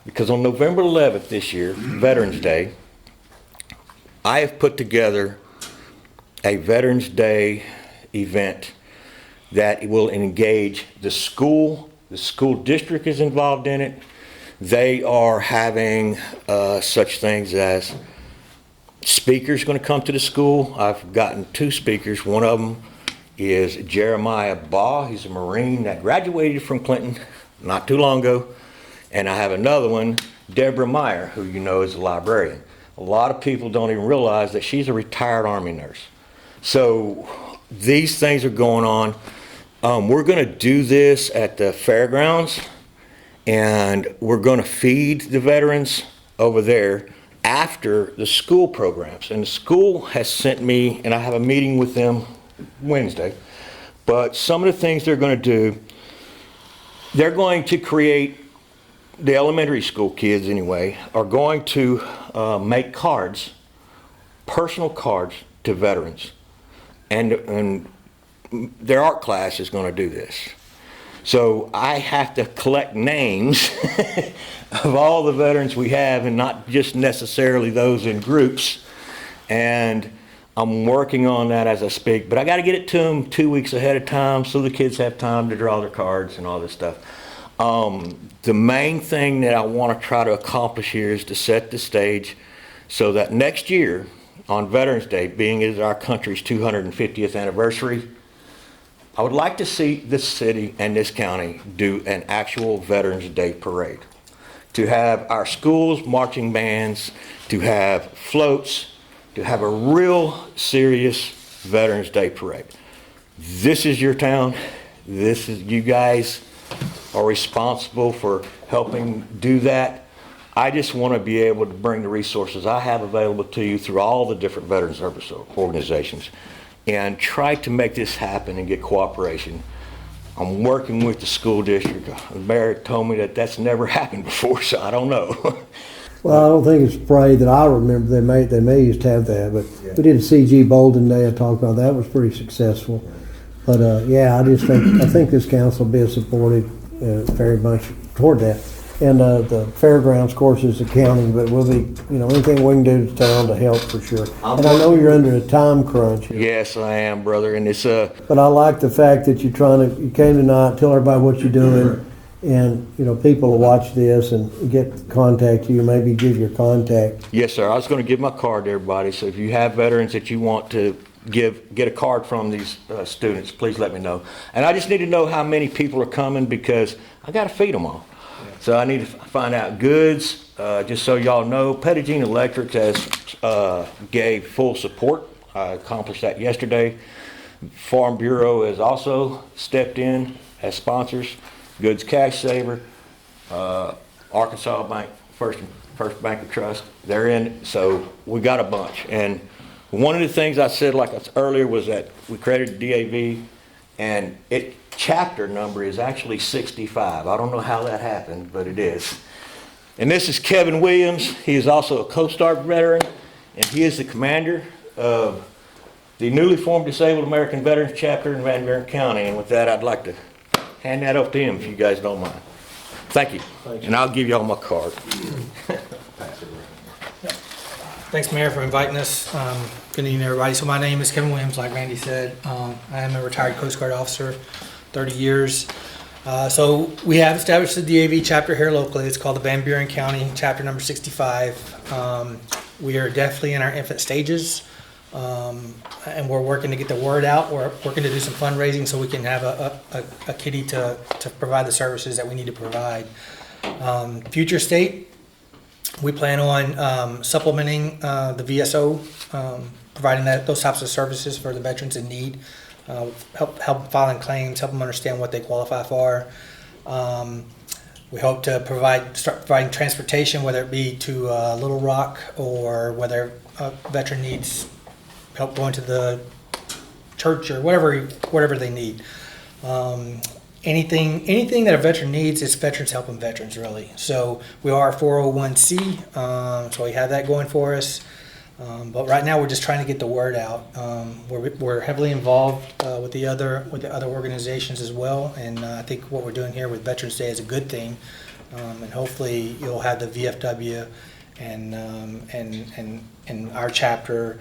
because on November 11th this year, Veterans Day, I have put together a Veterans Day event that will engage the school. The school district is involved in it. They are having such things as Speakers going to come to the school. I've gotten 2 speakers. One of them is Jeremiah Baugh. He's a Marine that graduated from Clinton not too long ago. And I have another one, Deborah Meyer, who you know is a librarian. A lot of people don't even realize that she's a retired Army nurse. So these things are going on. We're going to do this at the fairgrounds, and we're going to feed the veterans over there after the school programs. And the school has sent me, and I have a meeting with them Wednesday, but some of the things they're going to do, they're going to create, the elementary school kids anyway, are going to make cards, personal cards to veterans. And their art class is going to do this. So I have to collect names of all the veterans we have, and not just necessarily those in groups. And I'm working on that as I speak, but I got to get it to them 2 weeks ahead of time so the kids have time to draw their cards and all this stuff. The main thing that I want to try to accomplish here is to set the stage so that next year on Veterans Day, being it is our country's 250th anniversary, I would like to see this city and this county do an actual Veterans Day parade. To have our schools, marching bands, to have floats, to have a real serious Veterans Day parade. This is your town. This is, you guys are responsible for helping do that. I just want to be able to bring the resources I have available to you through all the different veteran service organizations and try to make this happen and get cooperation. I'm working with the school district. The mayor told me that that's never happened before, so I don't know. Well, I don't think it's a parade that I remember. They may used to have that, but we did a CG Bolden Day. I talked about that. Was pretty successful. But yeah, I think this council will be supportive very much toward that. And the fairgrounds, of course, is the county, but we'll be, anything we can do to town to help for sure. And I know you're under a time crunch here. Yes, I am, brother, and it's But I like the fact that you came tonight, tell everybody what you're doing, and people will watch this and contact you, maybe give your contact. Yes, sir. I was going to give my card to everybody, so if you have veterans that you want to get a card from these students, please let me know. And I just need to know how many people are coming because I got to feed them all. So I need to find out goods. Just so y'all know, Pettagene Electric has gave full support. I accomplished that yesterday. Farm Bureau has also stepped in as sponsors. Goods Cash Saver, Arkansas Bank, First Bank of Trust, they're in. So we got a bunch. And one of the things I said like earlier was that we created DAV, and chapter number is actually 65. I don't know how that happened, but it is. And this is Kevin Williams. He is also a Coast Guard veteran, and he is the commander of the newly formed Disabled American Veterans Chapter in Van Buren County. And with that, I'd like to hand that up to him if you guys don't mind. Thank you. And I'll give y'all my card. Thanks, Mayor, for inviting us. Good evening, everybody. So my name is Kevin Williams, like Randy said. I am a retired Coast Guard officer, 30 years. So we have established the DAV chapter here locally. It's called the Van Buren County chapter number 65. We are definitely in our infant stages, and we're working to get the word out. We're working to do some fundraising so we can have a kitty to provide the services that we need to provide. Future state, we plan on supplementing the VSO, providing those types of services for the veterans in need. Help filing claims, help them understand what they qualify for. We hope to start providing transportation, whether it be to Little Rock or whether a veteran needs help going to the church or whatever they need. Anything that a veteran needs is Veterans Helping Veterans, really. So we are a 401c, so we have that going for us. But right now we're just trying to get the word out. We're heavily involved with the other organizations as well, and I think what we're doing here with Veterans Day is a good thing. And hopefully you'll have the VFW and our chapter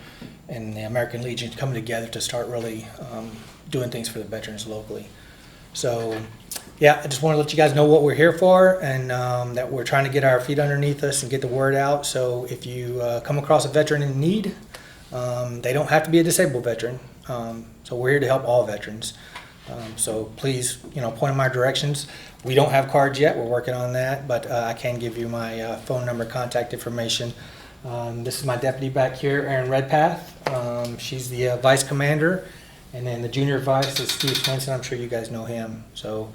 and the American Legion coming together to start really doing things for the veterans locally. So yeah, I just want to let you guys know what we're here for, and that we're trying to get our feet underneath us and get the word out. So if you come across a veteran in need, they don't have to be a disabled veteran. So we're here to help all veterans. So please, point in my directions. We don't have cards yet. We're working on that, but I can give you my phone number, contact information. This is my deputy back here, Erin Redpath. She's the vice commander, and then the junior vice is Steve Swinson. I'm sure you guys know him. So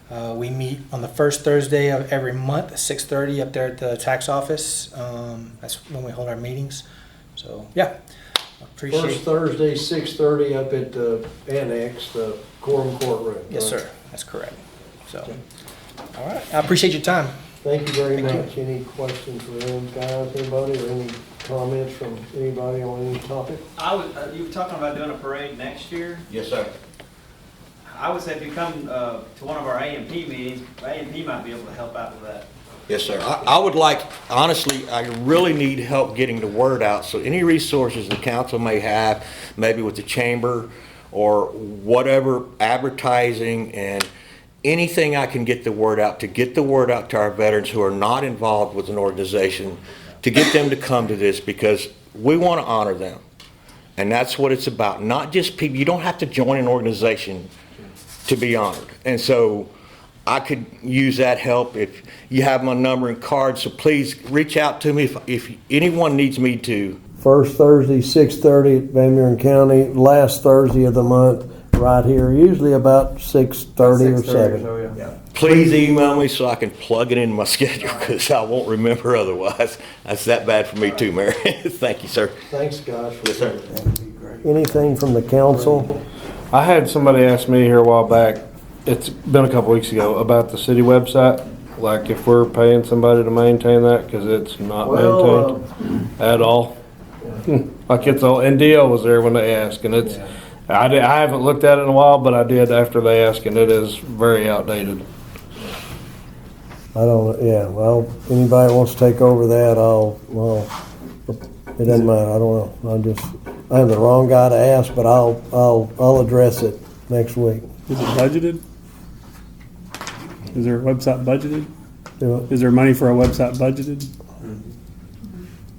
we meet on the first Thursday of every month at 6:30 up there at the tax office. That's when we hold our meetings. So yeah, appreciate First Thursday, 6:30 up at the annex, the quorum courtroom. Yes, sir. That's correct. So, all right. I appreciate your time. Thank you very Thank you. much. Any questions for them guys, anybody, or any comments from anybody on any topic? You were talking about doing a parade next year. Yes, sir. I would say if you come to one of our AMP meetings, AMP might be able to help out with that. Yes, sir. I would like, honestly, I really need help getting the word out. So any resources the council may have, maybe with the chamber or whatever, advertising and anything I can get the word out, to get the word out to our veterans who are not involved with an organization, to get them to come to this, because we want to honor them. And that's what it's about. Not just people. You don't have to join an organization to be honored. And so I could use that help. If you have my number and card, so please reach out to me if anyone needs me to. First Thursday, 6:30 at Van Buren County, last Thursday of the month, right here, usually about 6:30 or 7. Yeah. Please email me so I can plug it in my schedule, because I won't remember otherwise. That's that bad for me too, Mary. Thank you, sir. Thanks, guys. Yes, sir. Anything from the council? I had somebody ask me here a while back, it's been a couple weeks ago, about the city website. Like if we're paying somebody to maintain that, because it's not maintained at all. Like it's all, NDO was there when they asked, and it's, I haven't looked at it in a while, but I did after they asked, and it is very outdated. I don't, yeah, well, anybody wants to take over that, it doesn't matter, I don't know. I'm the wrong guy to ask, but I'll address it next week. Is it budgeted? Is there a website budgeted? Do it. Is there money for a website budgeted?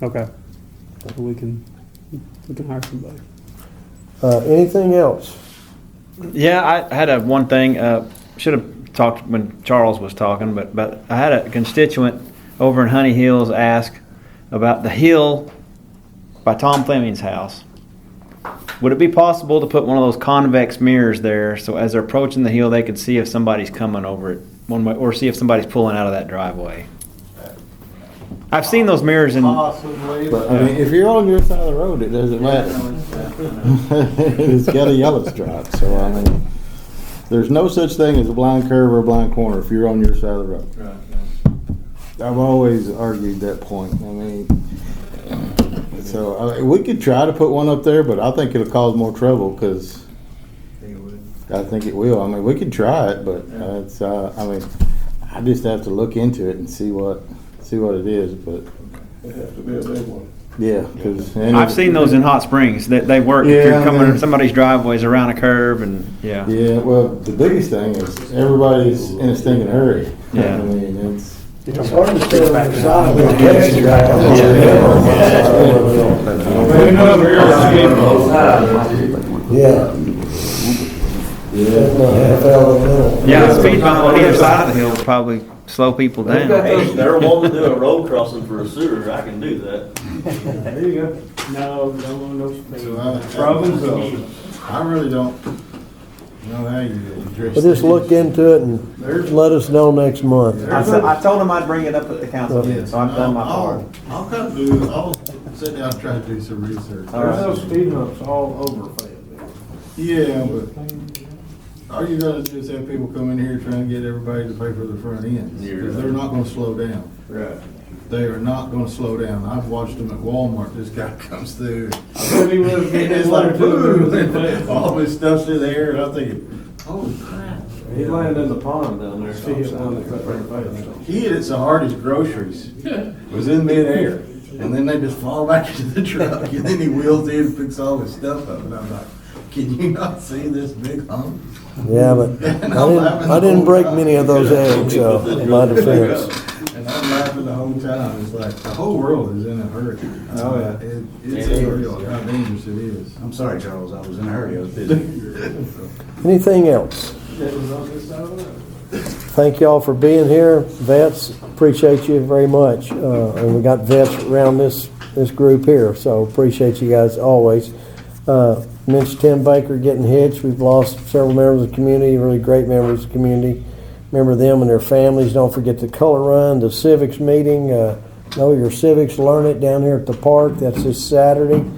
Okay. So we can hire somebody. Anything else? Yeah, I had one thing. Should have talked when Charles was talking, but I had a constituent over in Honey Hills ask about the hill by Tom Fleming's house. Would it be possible to put one of those convex mirrors there so as they're approaching the hill they could see if somebody's coming over it one way, or see if somebody's pulling out of that driveway? I've seen those mirrors in. Possibly, but I mean, if you're on your side of the road, it doesn't matter. It's got a yellow stripe, so I mean, there's no such thing as a blind curve or a blind corner if you're on your side of the road. Right. I've always argued that point. I mean, so we could try to put one up there, but I think it'll cause more trouble because I think it will. I mean, we could try it, but it's. I mean, I just have to look into it and see what it is. But It has to be a big one. yeah, because I've seen those in Hot Springs. They work. Yeah, if you're coming man. somebody's driveways around a curve, and yeah. Yeah, well, the biggest thing is everybody's in a stinking hurry. Yeah. I mean, It's hard to stay on the side of the Yeah, the speed bump on either side of the hill would probably slow people down. Hey, they're wanting to do a road crossing for a sewer, I can do that. There you go. No speed. So I really don't know how you address But just look into it and let us know next month. I told him I'd bring it up at the council meeting, so I've done my part. I'll sit down and try to do some research. There's those speed humps all over Fayetteville. Yeah, but all you gotta do is have people come in here trying to get everybody to pay for the front ends. Because they're not gonna slow down. Right. They are not gonna slow down. I've watched them at Walmart. This guy comes through. bet he was getting It's his like, letter too. boom, all this stuff's in the air, and I'm thinking, holy crap. He landed in the pond down there. See it down there. He hit it so hard his groceries was in midair. And then they just fall back into the truck. And then he wheels in and picks all his stuff up. And I'm like, Can you not see this big hump? Yeah, but I didn't break many of those eggs, so in my defense. And I'm laughing the whole time. It's like the whole world is in a hurricane. Oh, yeah. It's unreal how dangerous it is. I'm sorry, Charles, I was in a hurry, I was busy. Anything else? Thank y'all for being here. Vets, appreciate you very much. And we got vets around this group here, so appreciate you guys always. Mentioned Tim Baker getting hitched. We've lost several members of the community, really great members of the community. Remember them and their families. Don't forget the color run, the civics meeting. Know your civics, learn it down here at the park. That's this Saturday.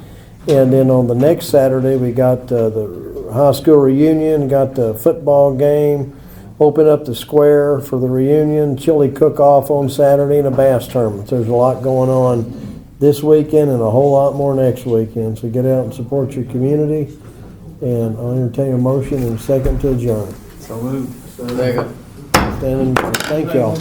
And then on the next Saturday, we got the high school reunion, got the football game, open up the square for the reunion, chili cook-off on Saturday, and a bass tournament. There's a lot going on this weekend and a whole lot more next weekend. So get out and support your community. And I'll entertain a motion and a second to adjourn. So moved. Thank y'all.